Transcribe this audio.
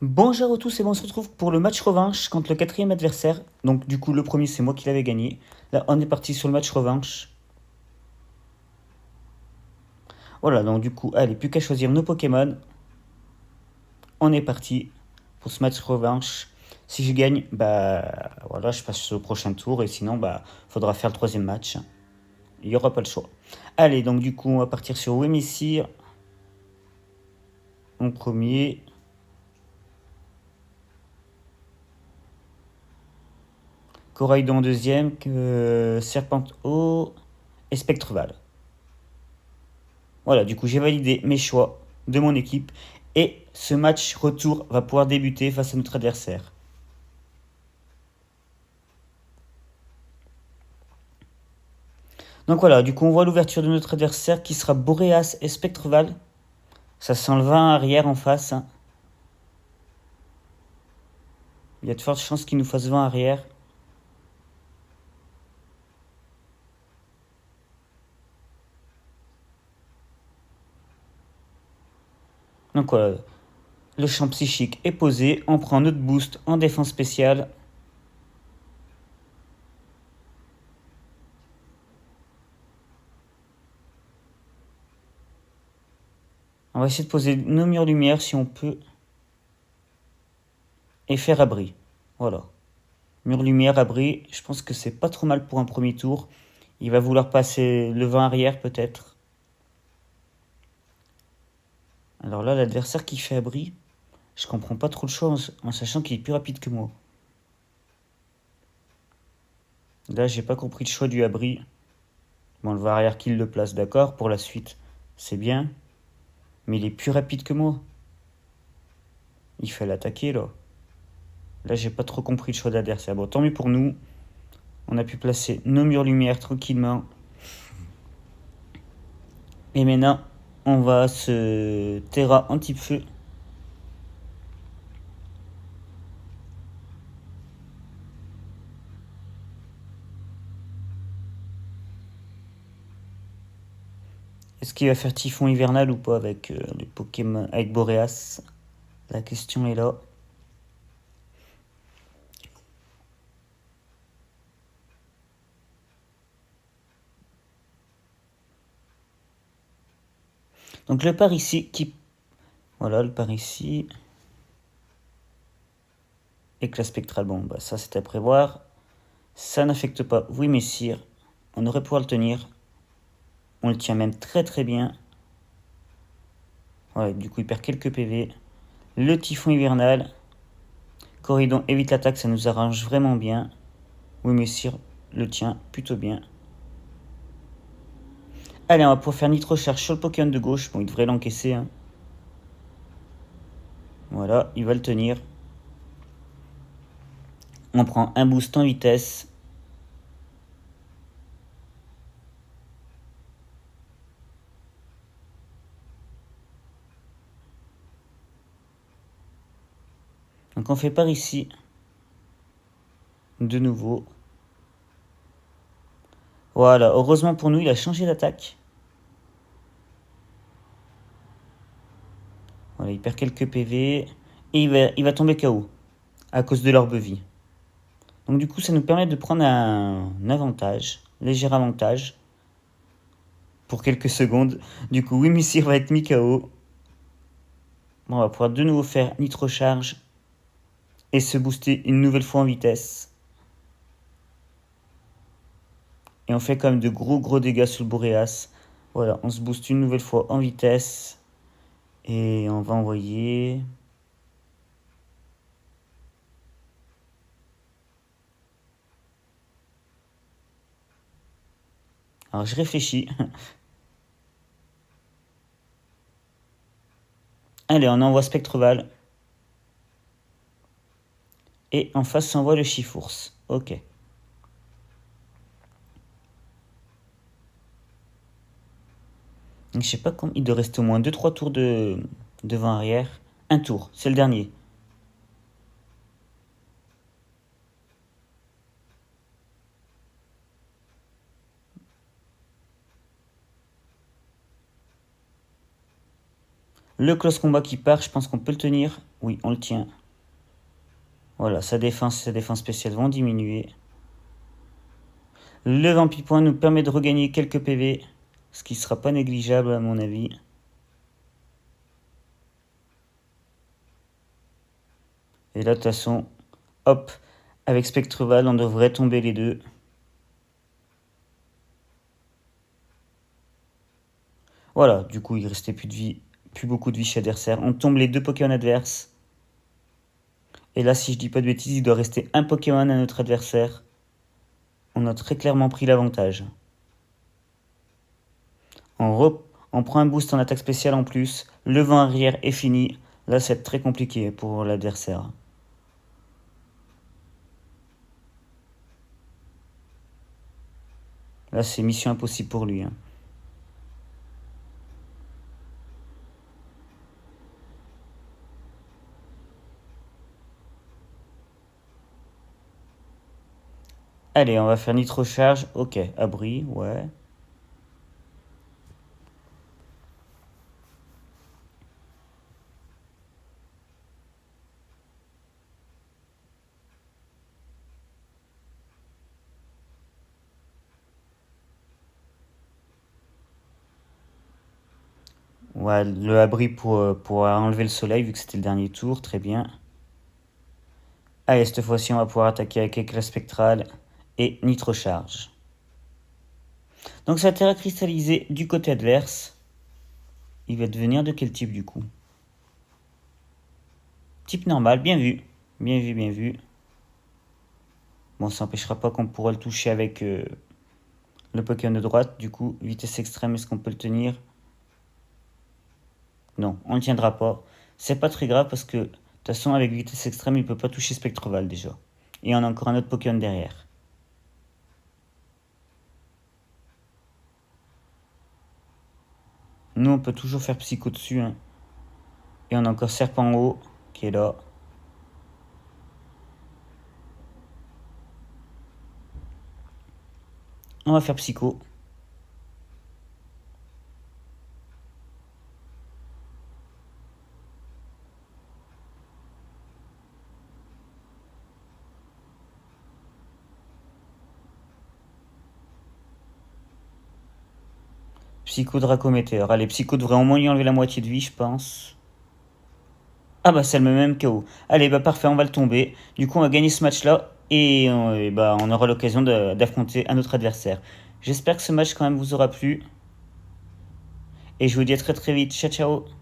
Bonjour à tous et bon, on se retrouve pour le match revanche contre le quatrième adversaire. Donc du coup le premier c'est moi qui l'avais gagné. Là on est parti sur le match revanche. Voilà donc du coup allez plus qu'à choisir nos Pokémon. On est parti pour ce match revanche. Si je gagne, bah voilà je passe au prochain tour et sinon bah faudra faire le troisième match. Il n'y aura pas le choix. Allez donc du coup on va partir sur Wemissir en premier. Coraidon en deuxième, Serpentard et Spectreval. Voilà, du coup, j'ai validé mes choix de mon équipe. Et ce match retour va pouvoir débuter face à notre adversaire. Donc voilà, du coup, on voit l'ouverture de notre adversaire qui sera Boreas et Spectreval. Ça sent le vin arrière en face. Il y a de fortes chances qu'il nous fasse vent arrière. Donc voilà, le champ psychique est posé. On prend notre boost en défense spéciale. On va essayer de poser nos murs lumière si on peut. Et faire abri. Voilà. Mur lumière, abri. Je pense que c'est pas trop mal pour un premier tour. Il va vouloir passer le vent arrière peut-être. Alors là, l'adversaire qui fait abri, je comprends pas trop le choix en sachant qu'il est plus rapide que moi. Là, j'ai pas compris le choix du abri. Bon, le va arrière qu'il le place, d'accord, pour la suite, c'est bien. Mais il est plus rapide que moi. Il fait l'attaquer là. Là, j'ai pas trop compris le choix de l'adversaire. Bon, tant mieux pour nous. On a pu placer nos murs lumière tranquillement. Et maintenant, on va se Terra anti-feu. Est-ce qu'il va faire Typhon hivernal ou pas avec les Pokémon, avec Boreas? La question est là. Donc le par ici qui... Voilà, le par ici. Éclat spectral, bon, bah ça c'est à prévoir. Ça n'affecte pas, oui messire. On aurait pouvoir le tenir. On le tient même très très bien. Ouais, du coup il perd quelques PV. Le typhon hivernal. Corridon évite l'attaque, ça nous arrange vraiment bien. Oui messire le tient plutôt bien. Allez, on va pouvoir faire Nitro Charge sur le Pokémon de gauche. Bon, il devrait l'encaisser. Hein. Voilà, il va le tenir. On prend un boost en vitesse. Donc on fait par ici. De nouveau. Voilà, heureusement pour nous, il a changé d'attaque. Voilà, il perd quelques PV. Et il va tomber KO. À cause de l'orbe vie. Donc du coup, ça nous permet de prendre un avantage. Léger avantage. Pour quelques secondes. Du coup, Wimissir va être mis KO. Bon, on va pouvoir de nouveau faire Nitro Charge. Et se booster une nouvelle fois en vitesse. Et on fait quand même de gros dégâts sur le Boreas. Voilà, on se booste une nouvelle fois en vitesse. Et on va envoyer... Alors je réfléchis. Allez, on envoie Spectreval. Et en face, on envoie le Chifours. Ok. Donc, je sais pas combien. Il doit rester au moins 2-3 tours de devant arrière. Un tour, c'est le dernier. Le close combat qui part, je pense qu'on peut le tenir. Oui, on le tient. Voilà, sa défense et sa défense spéciale vont diminuer. Le Vampi Point nous permet de regagner quelques PV, ce qui sera pas négligeable à mon avis. Et là, de toute façon, hop, avec Spectreval, on devrait tomber les deux. Voilà, du coup, il restait plus de vie, plus beaucoup de vie chez l'adversaire. On tombe les deux Pokémon adverses. Et là, si je dis pas de bêtises, il doit rester un Pokémon à notre adversaire. On a très clairement pris l'avantage. On prend un boost en attaque spéciale en plus. Le vent arrière est fini. Là, c'est très compliqué pour l'adversaire. Là, c'est mission impossible pour lui. Allez, on va faire nitro charge. Ok, abri, ouais. Ouais, le abri pour enlever le soleil, vu que c'était le dernier tour, très bien. Allez, cette fois-ci, on va pouvoir attaquer avec éclat spectral et nitro charge. Donc ça a cristallisé du côté adverse. Il va devenir de quel type du coup? Type normal, bien vu. Bien vu, bien vu. Bon, ça n'empêchera pas qu'on pourra le toucher avec le Pokémon de droite. Du coup, vitesse extrême, est-ce qu'on peut le tenir? Non, on ne tiendra pas. C'est pas très grave parce que, de toute façon, avec vitesse extrême, il peut pas toucher Spectreval déjà. Et on a encore un autre Pokémon derrière. Nous, on peut toujours faire Psycho dessus. Hein. Et on a encore Serpent en haut, qui est là. On va faire Psycho. Psycho Dracométéor. Allez, Psycho devrait au moins lui enlever la moitié de vie, je pense. Ah bah c'est le même KO. Allez, bah parfait, on va le tomber. Du coup, on va gagner ce match-là. Et bah, on aura l'occasion d'affronter un autre adversaire. J'espère que ce match quand même vous aura plu. Et je vous dis à très très vite. Ciao ciao.